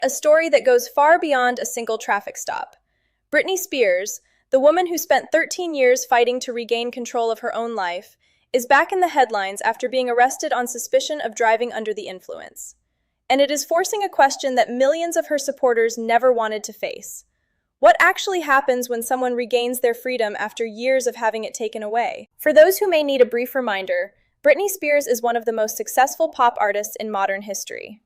A story that goes far beyond a single traffic stop. Britney Spears, the woman who spent 13 years fighting to regain control of her own life, is back in the headlines after being arrested on suspicion of driving under the influence. And it is forcing a question that millions of her supporters never wanted to face. What actually happens when someone regains their freedom after years of having it taken away? For those who may need a brief reminder, Britney Spears is one of the most successful pop artists in modern history.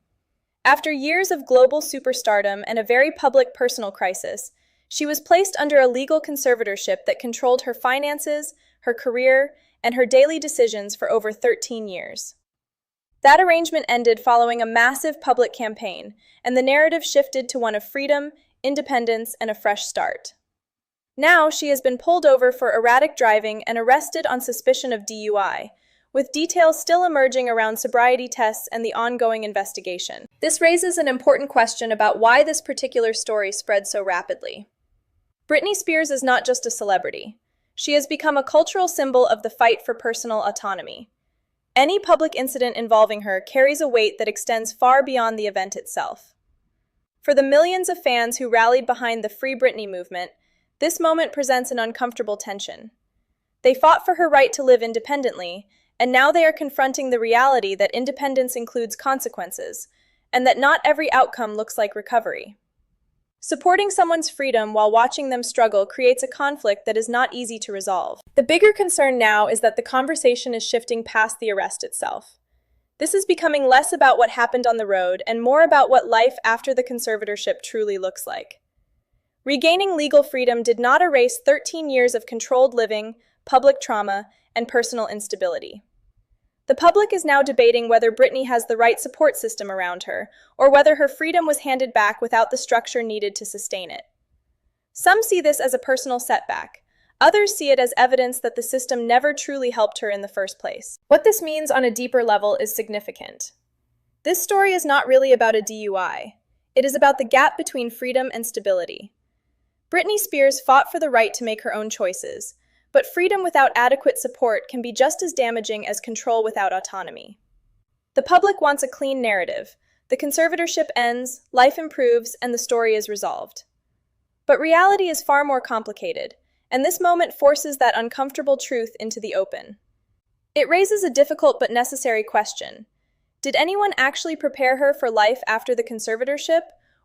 After years of global superstardom and a very public personal crisis, she was placed under a legal conservatorship that controlled her finances, her career, and her daily decisions for over 13 years. That arrangement ended following a massive public campaign, and the narrative shifted to one of freedom, independence, and a fresh start. Now she has been pulled over for erratic driving and arrested on suspicion of DUI, with details still emerging around sobriety tests and the ongoing investigation. This raises an important question about why this particular story spread so rapidly. Britney Spears is not just a celebrity. She has become a cultural symbol of the fight for personal autonomy. Any public incident involving her carries a weight that extends far beyond the event itself. For the millions of fans who rallied behind the FreeBritney movement, this moment presents an uncomfortable tension. They fought for her right to live independently, and now they are confronting the reality that independence includes consequences, and that not every outcome looks like recovery. Supporting someone's freedom while watching them struggle creates a conflict that is not easy to resolve. The bigger concern now is that the conversation is shifting past the arrest itself. This is becoming less about what happened on the road and more about what life after the conservatorship truly looks like. Regaining legal freedom did not erase 13 years of controlled living, public trauma, and personal instability. The public is now debating whether Britney has the right support system around her, or whether her freedom was handed back without the structure needed to sustain it. Some see this as a personal setback. Others see it as evidence that the system never truly helped her in the first place. What this means on a deeper level is significant. This story is not really about a DUI. It is about the gap between freedom and stability. Britney Spears fought for the right to make her own choices, but freedom without adequate support can be just as damaging as control without autonomy. The public wants a clean narrative. The conservatorship ends, life improves, and the story is resolved. But reality is far more complicated, and this moment forces that uncomfortable truth into the open. It raises a difficult but necessary question. Did anyone actually prepare her for life after the conservatorship,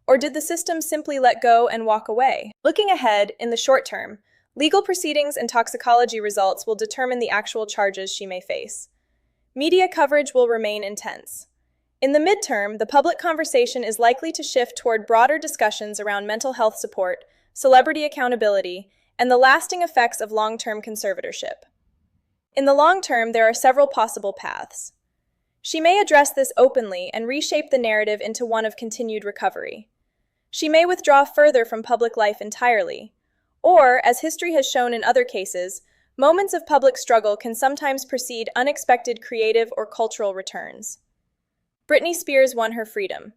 or did the system simply let go and walk away? Looking ahead, in the short term, legal proceedings and toxicology results will determine the actual charges she may face. Media coverage will remain intense. In the midterm, the public conversation is likely to shift toward broader discussions around mental health support, celebrity accountability, and the lasting effects of long-term conservatorship. In the long term, there are several possible paths. She may address this openly and reshape the narrative into one of continued recovery. She may withdraw further from public life entirely. Or, as history has shown in other cases, moments of public struggle can sometimes precede unexpected creative or cultural returns. Britney Spears won her freedom,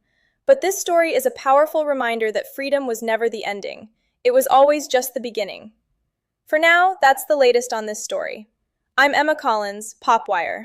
but this story is a powerful reminder that freedom was never the ending. It was always just the beginning. For now, that's the latest on this story. I'm Emma Collins, PopWire.